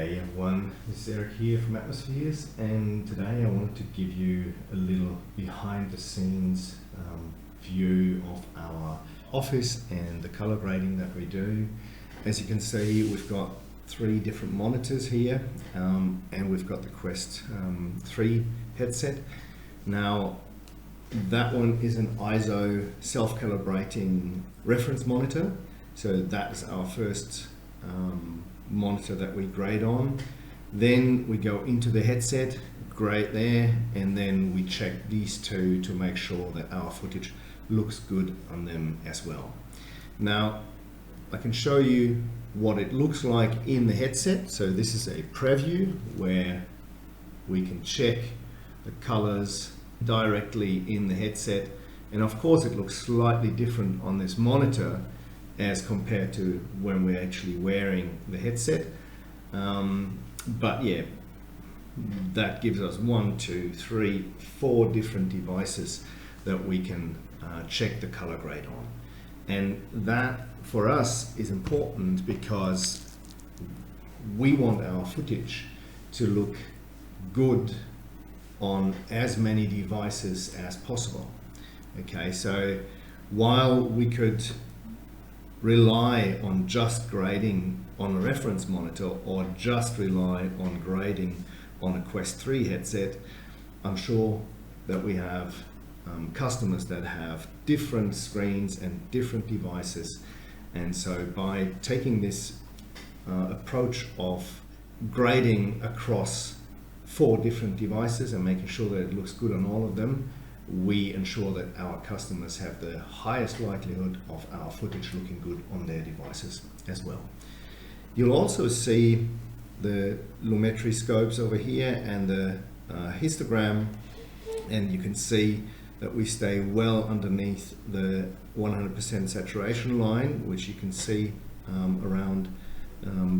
G'day everyone, this is Eric here from Atmospheres, and today I wanted to give you a little behind the scenes view of our office and the color grading that we do. As you can see, we've got 3 different monitors here, and we've got the Quest 3 headset. Now that one is an ISO self-calibrating reference monitor, so that's our first monitor that we grade on. Then we go into the headset, grade there, and then we check these 2 to make sure that our footage looks good on them as well. Now I can show you what it looks like in the headset. So this is a preview where we can check the colors directly in the headset, and of course it looks slightly different on this monitor as compared to when we're actually wearing the headset, but yeah, that gives us 1, 2, 3, 4 different devices that we can check the color grade on. And that for us is important because we want our footage to look good on as many devices as possible. Okay, so while we could rely on just grading on a reference monitor or just rely on grading on a Quest 3 headset, I'm sure that we have customers that have different screens and different devices, and so by taking this approach of grading across 4 different devices and making sure that it looks good on all of them, we ensure that our customers have the highest likelihood of our footage looking good on their devices as well. You'll also see the Lumetri Scopes over here and the histogram, and you can see that we stay well underneath the 100% saturation line, which you can see around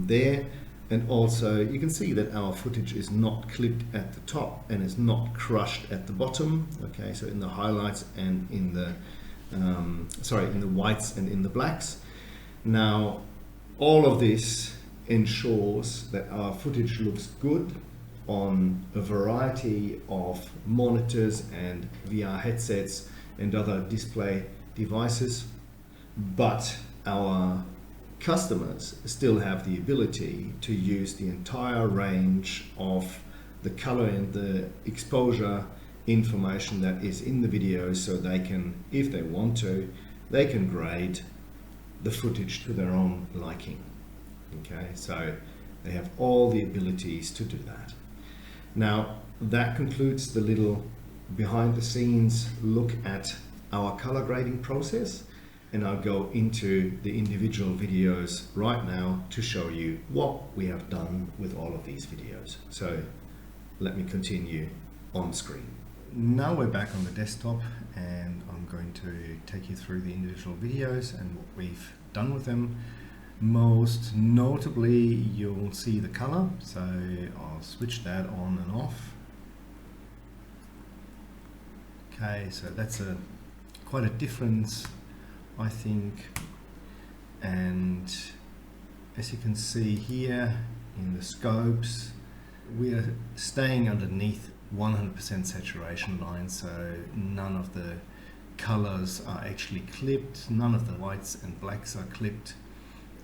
there. And also you can see that our footage is not clipped at the top and is not crushed at the bottom. Okay, so in the highlights and in the in the whites and in the blacks. Now all of this ensures that our footage looks good on a variety of monitors and VR headsets and other display devices, but our customers still have the ability to use the entire range of the color and the exposure information that is in the video, so they can, if they want to, they can grade the footage to their own liking. Okay, so they have all the abilities to do that. Now that concludes the little behind the scenes look at our color grading process, and I'll go into the individual videos right now to show you what we have done with all of these videos. So let me continue on screen. Now we're back on the desktop, and I'm going to take you through the individual videos and what we've done with them. Most notably, you'll see the color, so I'll switch that on and off. Okay, so that's quite a difference, I think, and as you can see here in the scopes, we are staying underneath 100% saturation line, so none of the colors are actually clipped, none of the whites and blacks are clipped.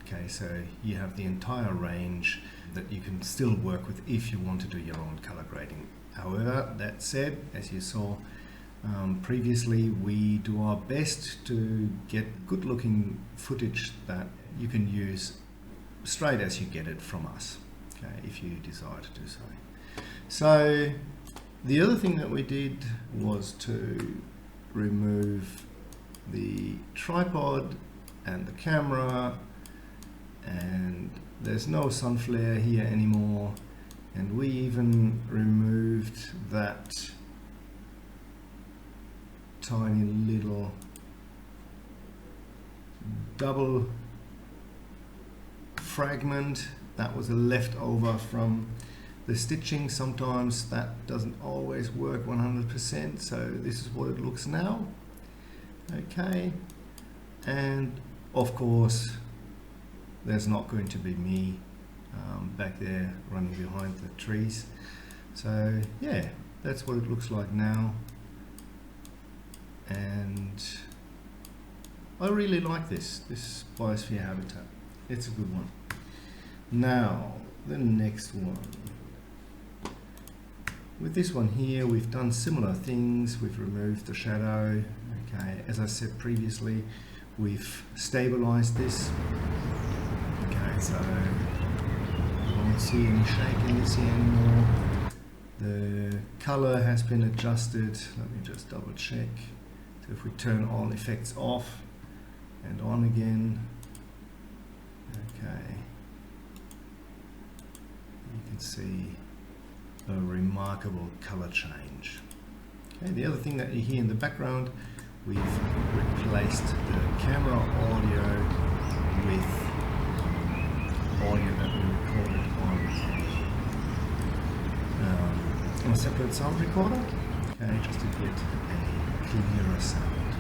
Okay, so you have the entire range that you can still work with if you want to do your own color grading. However, that said, as you saw previously, we do our best to get good looking footage that you can use straight as you get it from us, okay, if you desire to do so. So the other thing that we did was to remove the tripod and the camera, and there's no sun flare here anymore, and we even removed that tiny little double fragment that was a leftover from the stitching. Sometimes that doesn't always work 100%, so this is what it looks now. Okay, and of course there's not going to be me back there running behind the trees. So yeah, that's what it looks like now, and I really like this biosphere habitat. It's a good one. Now the next one. With this one here, we've done similar things. We've removed the shadow. Okay, as I said previously, we've stabilized this. Okay, so you won't see any shakiness here anymore. The color has been adjusted. Let me just double check. So if we turn all effects off and on again, okay, you can see a remarkable color change. Okay, the other thing that you hear in the background, we've replaced the camera audio with audio that we recorded on a separate sound recorder, okay, just to get a clearer sound.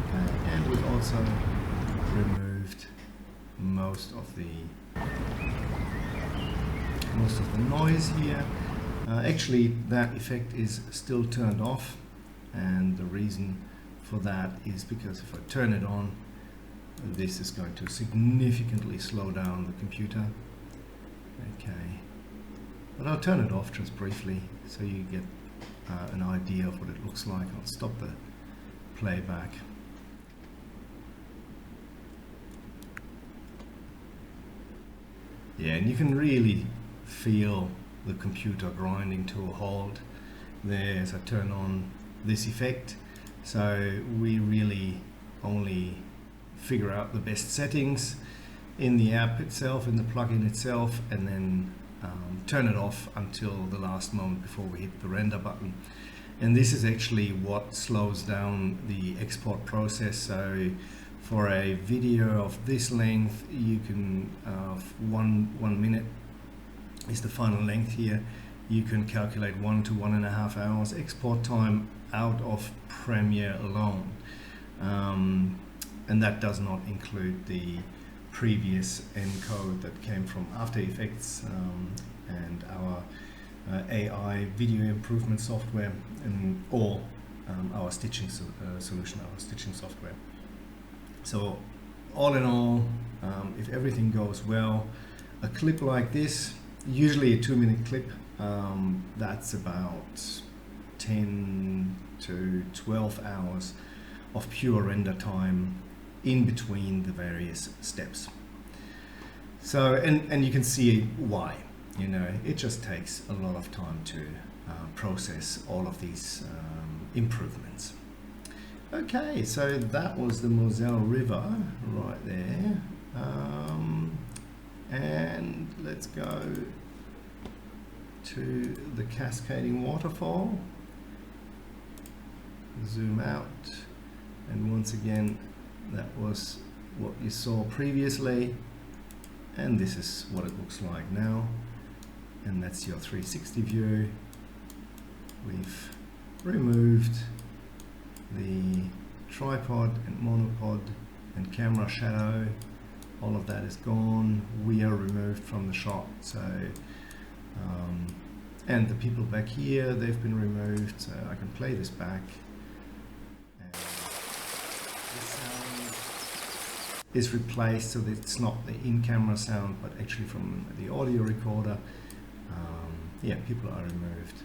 Okay, and we've also removed most of the noise here. Actually, that effect is still turned off, and the reason for that is because if I turn it on, this is going to significantly slow down the computer. Okay, but I'll turn it off just briefly so you get an idea of what it looks like. I'll stop the playback. Yeah, and you can really feel the computer grinding to a halt there as I turn on this effect. So we really only figure out the best settings in the app itself, in the plugin itself, and then turn it off until the last moment before we hit the render button. And this is actually what slows down the export process. So for a video of this length, you can, 1 minute is the final length here. You can calculate 1 to 1.5 hours export time out of Premiere alone. And that does not include the previous encode that came from After Effects and our AI video improvement software, or our stitching solution, our stitching software. So all in all, if everything goes well, a clip like this, usually a 2-minute clip, that's about 10 to 12 hours of pure render time in between the various steps. So, and you can see why, you know, it just takes a lot of time to process all of these improvements. Okay, so that was the Moselle River right there. And let's go to the cascading waterfall. Zoom out, and once again, that was what you saw previously, and this is what it looks like now, and that's your 360 view. We've removed the tripod and monopod and camera shadow. All of that is gone. We are removed from the shot. So and the people back here, they've been removed, so I can play this back. And the sound is replaced, so that it's not the in-camera sound, but actually from the audio recorder. Yeah, people are removed.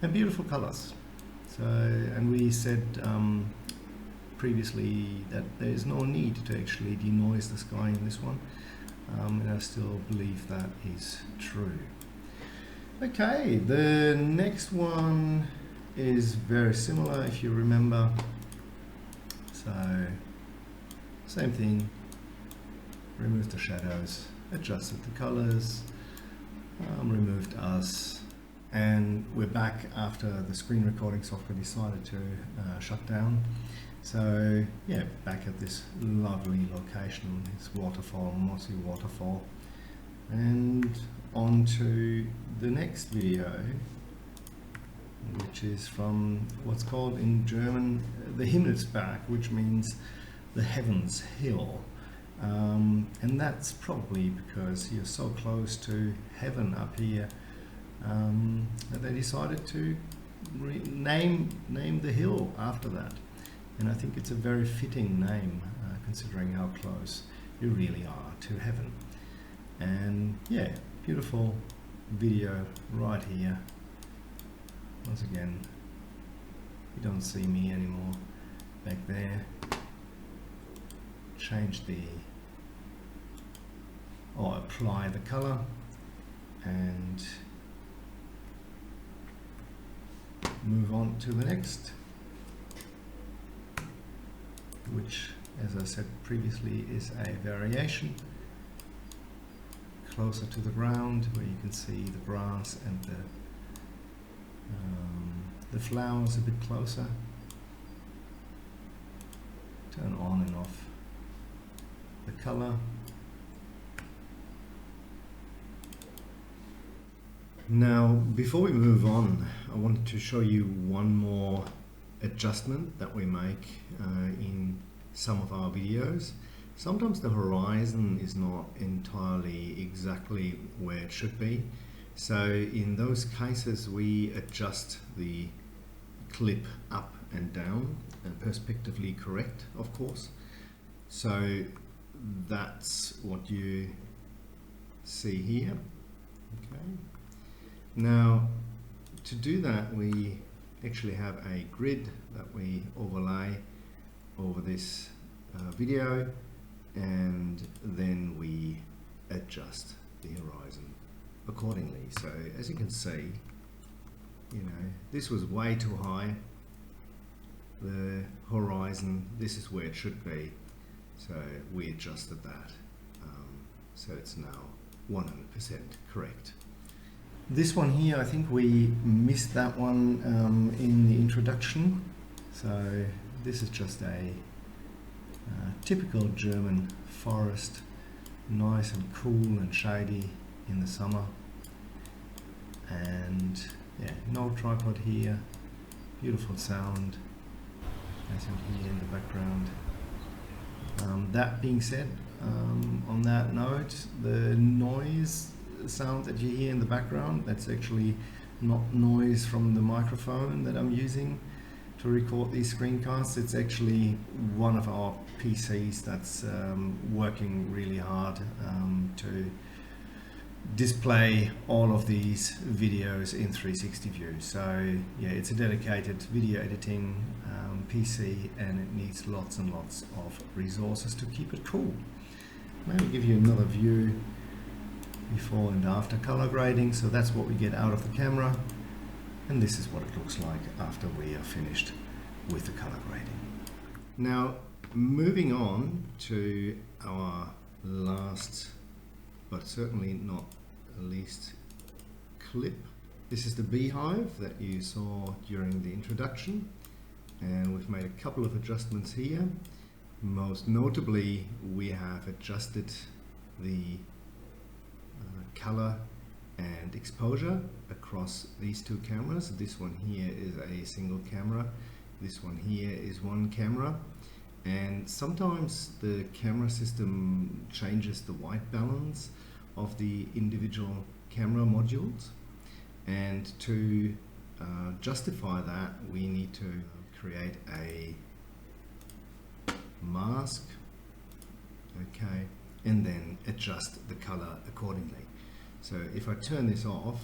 And beautiful colors. So, and we said previously that there is no need to actually denoise the sky in this one, and I still believe that is true. Okay, the next one is very similar, if you remember. So, same thing, removed the shadows, adjusted the colors, removed us, and we're back after the screen recording software decided to shut down. So yeah, back at this lovely location, this waterfall, mossy waterfall, and on to the next video, which is from what's called in German the Himmelsberg, which means the Heavens Hill. And that's probably because you're so close to heaven up here that they decided to name the hill after that. And I think it's a very fitting name considering how close you really are to heaven. And yeah, beautiful video right here. Once again, you don't see me anymore back there. Change or apply the color and move on to the next, which, as I said previously, is a variation closer to the ground, where you can see the grass and the flowers a bit closer. Turn on and off the color. Now, before we move on, I wanted to show you one more adjustment that we make in some of our videos. Sometimes the horizon is not entirely exactly where it should be. So in those cases, we adjust the clip up and down, and perspectively correct, of course. So that's what you see here. Okay. Now, to do that, we actually have a grid that we overlay over this video, and then we adjust the horizon accordingly. So as you can see, this was way too high. The horizon, this is where it should be. So we adjusted that. So it's now 100% correct. This one here, I think we missed that one in the introduction. So this is just a typical German forest, nice and cool and shady in the summer. And yeah, no tripod here, beautiful sound as you hear in the background. That being said, on that note, the noise sound that you hear in the background, that's actually not noise from the microphone that I'm using to record these screencasts. It's actually one of our PCs that's working really hard to display all of these videos in 360 view. So yeah, it's a dedicated video editing PC, and it needs lots and lots of resources to keep it cool. Maybe give you another view before and after color grading. So that's what we get out of the camera, and this is what it looks like after we are finished with the color grading. Now, moving on to our last, but certainly not least, clip. This is the beehive that you saw during the introduction, and we've made a couple of adjustments here. Most notably, we have adjusted the color and exposure across these two cameras. This one here is a single camera, this one here is one camera, and sometimes the camera system changes the white balance of the individual camera modules, and to justify that, we need to create a mask, okay, and then adjust the color accordingly. So if I turn this off,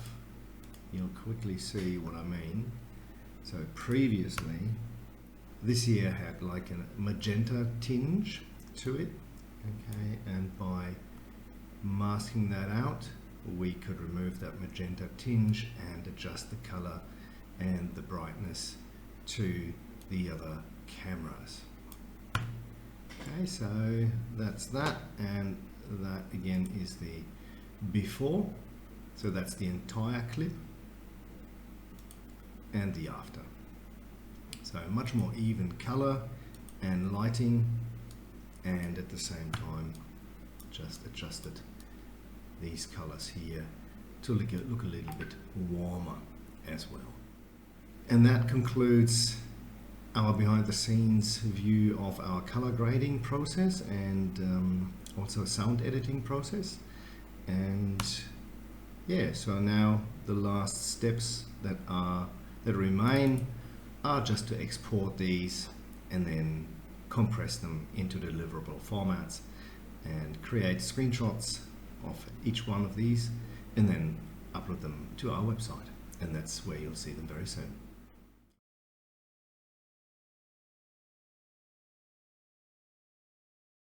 you'll quickly see what I mean. So previously, this here had like a magenta tinge to it, okay, and by masking that out, we could remove that magenta tinge and adjust the color and the brightness to the other cameras. Okay, so that's that, and that again is the before, so that's the entire clip, and the after. So much more even color and lighting, and at the same time just adjusted these colors here to look a little bit warmer as well. And that concludes our behind the scenes view of our color grading process, and also a sound editing process. And yeah, so now the last steps that remain are just to export these and then compress them into deliverable formats and create screenshots of each one of these and then upload them to our website, and that's where you'll see them very soon.